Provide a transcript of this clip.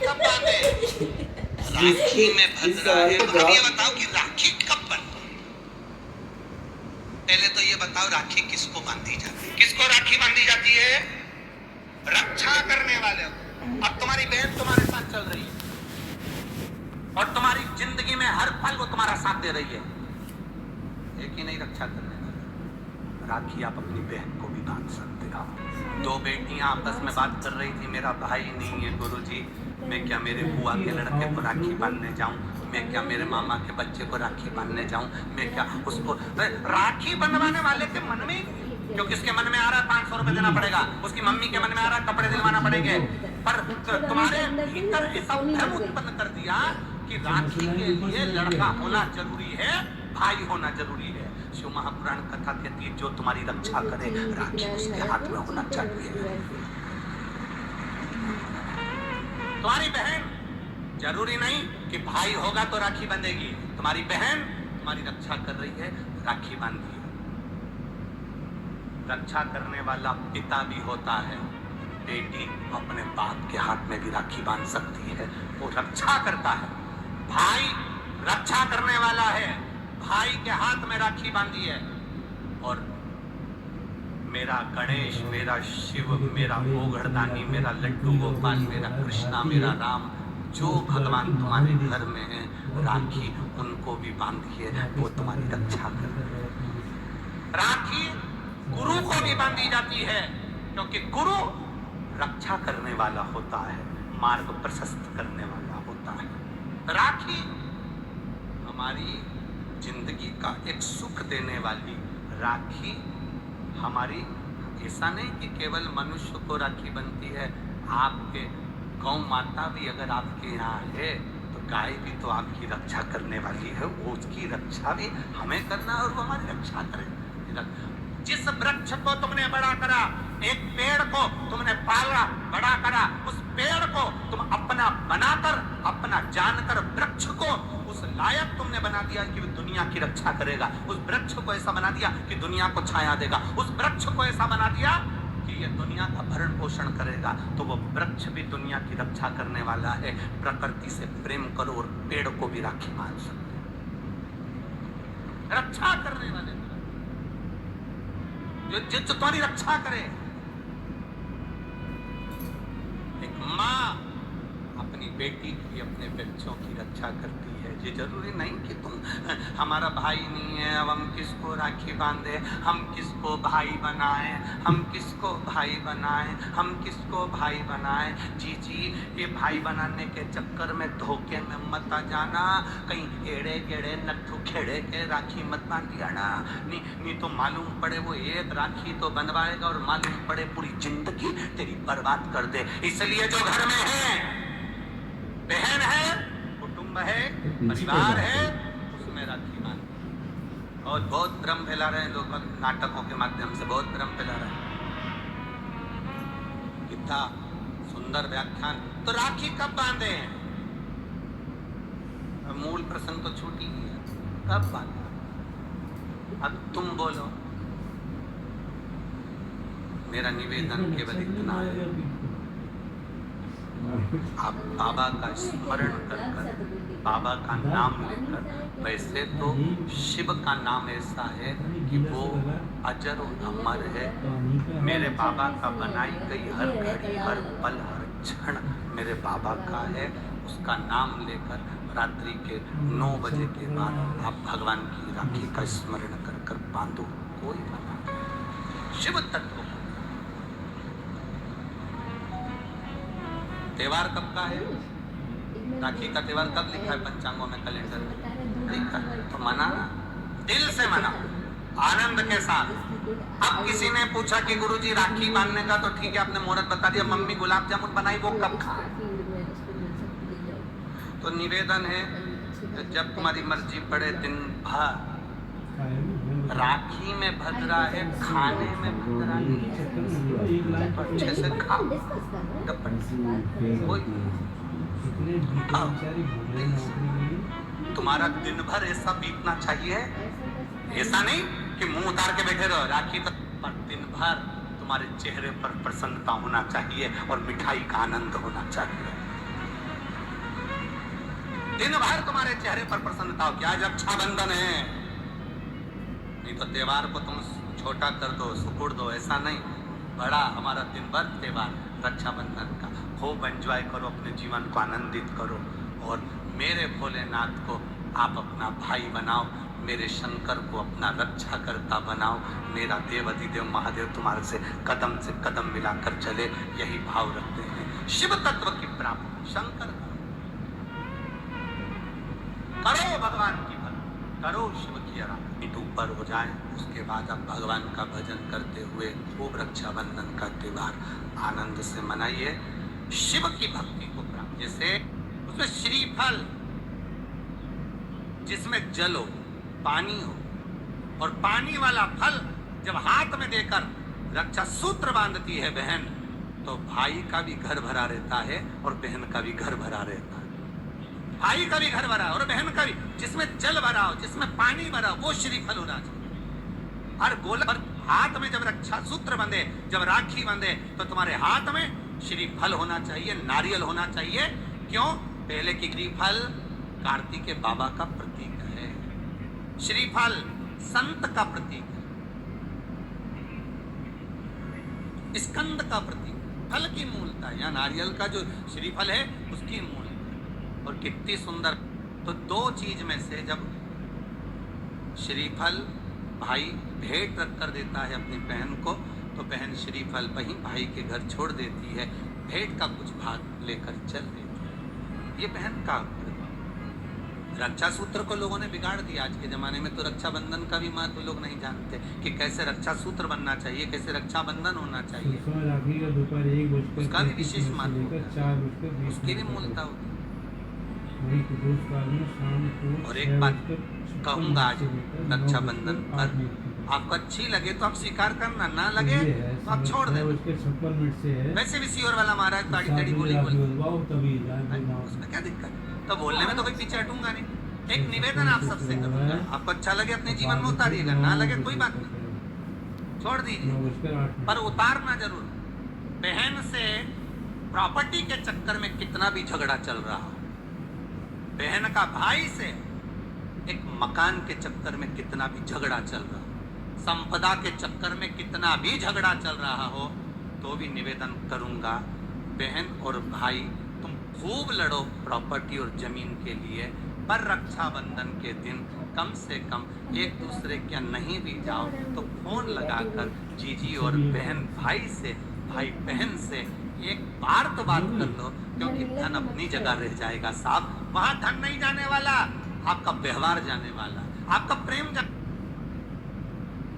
कब बांधे? राखी में बंध रहा है। तो अब ये बताओ कि राखी कब बंधे? पहले तो ये बताओ राखी किसको बांधी जाती है? किसको राखी बांधी जाती है? रक्षा करने वाले को। अब तुम्हारी बहन तुम्हारे साथ चल रही है और तुम्हारी जिंदगी में हर पल वो तुम्हारा साथ दे रही है, एक ही नहीं रक्षा करने वाला, राखी आप अपनी बहन को भी बांध सकते हो। दो बेटियां आपस में बात कर रही थी, मेरा भाई नहीं है गुरुजी, मैं क्या मेरे बुआ के लड़के को राखी बांधने जाऊं, मैं क्या मेरे मामा के बच्चे को राखी बांधने जाऊं, मैं क्या उसको राखी बंधवाने वाले के मन में, क्योंकि उसके मन में आ रहा है 500 रुपए देना पड़ेगा, उसकी मम्मी के मन में आ रहा है कपड़े दिलवाना पड़ेंगे, पर तुम्हारे भीतर ऐसा भ्रम उत्पन्न कर दिया कि राखी के लिए लड़का होना जरूरी है, भाई होना जरूरी है। शिव महापुराण कथा कहती है जो तुम्हारी रक्षा करे राखी उसके हाथ में होना चाहिए। तुम्हारी बहन जरूरी नहीं कि भाई होगा तो राखी बंधेगी, तुम्हारी बहन तुम्हारी रक्षा कर रही है, राखी बांधिए। रक्षा करने वाला पिता भी होता है, बेटी अपने बाप के हाथ में भी राखी बांध सकती है, वो रक्षा करता है। भाई रक्षा करने वाला है, भाई के हाथ में राखी बांधी है। और मेरा गणेश, मेरा शिव, मेरा गोवर्धनी, मेरा लड्डू गोपाल, मेरा कृष्णा, मेरा राम, जो भगवान तुम्हारे घर में है, राखी उनको भी बांधिए, वो तुम्हारी रक्षा कर। राखी गुरु को भी बांधी जाती है, क्योंकि गुरु रक्षा करने वाला होता है, मार्ग प्रशस्त करने वाला होता है। राखी हमारी जिंदगी का एक सुख देने वाली, राखी हमारी, ऐसा नहीं कि केवल मनुष्य को राखी बनती है, आपके गौ माता भी अगर आपके यहाँ है तो गाय भी तो आपकी रक्षा करने वाली है, वो उसकी रक्षा भी हमें करना और वो हमारी रक्षा करे। जिस वृक्ष को तुमने बड़ा करा, एक पेड़ को तुमने पाला बड़ा करा, उस पेड़ को तुम अपना बनाकर, अपना जानकर वृक्ष को उस लायक तुमने बना दिया कि वो दुनिया की रक्षा करेगा, उस वृक्ष को ऐसा बना दिया कि दुनिया को छाया देगा, उस वृक्ष को ऐसा बना दिया कि ये दुनिया का भरण पोषण करेगा, तो वो वृक्ष भी दुनिया की रक्षा करने वाला है। प्रकृति से प्रेम करो और पेड़ को भी राखी बांध सकते हो, रक्षा करने वाले जो तुम्हारी रक्षा करे। एक माँ अपनी बेटी की, अपने बच्चों की रक्षा करती है। ये जरूरी नहीं कि तुम हमारा भाई नहीं है, अब हम किसको राखी बांधे, हम किसको भाई बनाएं, हम किसको भाई बनाएं, हम किसको भाई बनाएं। जी ये भाई बनाने के चक्कर में धोखे में मत आ जाना, कहीं एड़े गेड़े नट्ठू खेड़े के राखी मत बांध दियाना, नहीं तो मालूम पड़े वो एक राखी तो बनवाएगा और मालूम पड़े पूरी जिंदगी तेरी बर्बाद कर दे। इसलिए जो घर में है, बहन है, कुटुंब है, परिवार है, उसमें राखी बांध। और बहुत भ्रम फैला रहे हैं लोग, नाटकों के माध्यम से बहुत भ्रम फैला रहे हैं। कितना सुंदर व्याख्यान। तो राखी कब बांधे हैं? मूल प्रसंग तो छूट ही गया, कब बांधे? अब तुम बोलो। मेरा निवेदन केवल इतना है, आप बाबा का स्मरण कर, बाबा का नाम लेकर, वैसे तो शिव का नाम ऐसा है कि वो अजर और अमर है। मेरे बाबा का बनाई गई हर घड़ी, हर पल, हर क्षण मेरे बाबा का है। उसका नाम लेकर रात्रि के 9 बजे के बाद आप भगवान की राखी का स्मरण कर कर बांधो, कोई मना नहीं। शिव तत्व त्योहार कब का है? राखी का त्योहार कब लिखा है पंचांगों में, कैलेंडर में लिखा है, तो मनाना, दिल से मनाओ, आनंद के साथ। अब किसी ने पूछा कि गुरुजी राखी बांधने का तो ठीक है, आपने मुहूर्त बता दिया, मम्मी गुलाब जामुन बनाई, वो कब खाए? तो निवेदन है जब तुम्हारी मर्जी पड़े, दिन भर राखी में भद्रा है, खाने में भद्रा नहीं है, तो अच्छे से खाओ, तुम्हारा दिन भर ऐसा बीतना चाहिए, ऐसा नहीं कि मुंह उतार के बैठे रहो राखी तक, पर दिन भर तुम्हारे चेहरे पर प्रसन्नता होना चाहिए और मिठाई का आनंद होना चाहिए। दिन भर तुम्हारे चेहरे पर प्रसन्नता हो कि आज रक्षाबंधन है। नहीं तो त्योहार को तुम छोटा कर दो, सुकुड़ दो, ऐसा नहीं। बड़ा हमारा दिन भर त्योहार रक्षाबंधन का, खूब एंजॉय करो, अपने जीवन को आनंदित करो और मेरे भोलेनाथ को आप अपना भाई बनाओ, मेरे शंकर को अपना रक्षाकर्ता बनाओ। मेरा देव अधिदेव महादेव तुम्हारे से कदम मिलाकर चले, यही भाव रखते हैं। शिव तत्व की प्राप्ति शंकर करो, भगवान की भक्ति करो, शिव की आराधना ऊपर हो जाए। उसके बाद आप भगवान का भजन करते हुए खूब रक्षाबंधन का त्योहार आनंद से मनाइए। शिव की भक्ति को प्राप्त, जैसे उसमें श्रीफल, जिसमें जल हो, पानी हो, और पानी वाला फल जब हाथ में देकर रक्षा सूत्र बांधती है बहन, तो भाई का भी घर भरा रहता है और बहन का भी घर भरा रहता है। भाई का भी घर भरा और बहन का भी, जिसमें जल भरा हो, जिसमें पानी भरा हो, वो श्रीफल होना चाहिए। हर गोल पर हाथ में जब रक्षा सूत्र बंधे, जब राखी बंधे, तो तुम्हारे हाथ में श्रीफल होना चाहिए, नारियल होना चाहिए। क्यों? पहले की श्रीफल कार्तिक के बाबा का प्रतीक है, श्रीफल संत का प्रतीक है, स्कंद का प्रतीक, फल की मूलता है। या नारियल का जो श्रीफल है उसकी मूल, और कितनी सुंदर। तो दो चीज में से जब श्रीफल भाई भेंट रख कर देता है अपनी बहन को, तो बहन श्रीफल वहीं भाई के घर छोड़ देती है, भेंट का कुछ भाग लेकर चल देती है। ये बहन का रक्षा सूत्र को लोगों ने बिगाड़ दिया। आज के जमाने में तो रक्षाबंधन का भी महत्व लोग नहीं जानते कि कैसे रक्षा सूत्र बनना चाहिए, कैसे रक्षाबंधन होना चाहिए। उसका भी विशेष महत्व, उसकी भी मूलता होती है। और एक बात कहूँगा, आज रक्षाबंधन पर आपको अच्छी लगे तो आप स्वीकार करना, ना लगे तो आप छोड़ देना। वैसे भी सीओर वाला महाराज ताड़ी ताड़ी बोली उसमें क्या दिक्कत, तो बोलने में तो कोई पीछे हटूंगा नहीं। एक निवेदन आप सबसे करूंगा, आपको अच्छा लगे अपने जीवन में उतारिएगा, ना लगे कोई बात नहीं, छोड़ दीजिए, पर उतारना जरूर। बहन से प्रॉपर्टी के चक्कर में कितना भी झगड़ा चल रहा हो, बहन का भाई से एक मकान के चक्कर में कितना भी झगड़ा चल रहा हो, संपदा के चक्कर में कितना भी झगड़ा चल रहा हो, तो भी निवेदन करूंगा, बहन और भाई तुम खूब लड़ो प्रॉपर्टी और जमीन के लिए, पर रक्षाबंधन के दिन कम से कम एक दूसरे के नहीं भी जाओ तो फोन लगाकर जीजी और बहन भाई से, भाई बहन से एक बार तो बात कर लो, क्योंकि धन अपनी जगह रह जाएगा साहब। वहां धन नहीं जाने वाला, आपका व्यवहार जाने वाला, आपका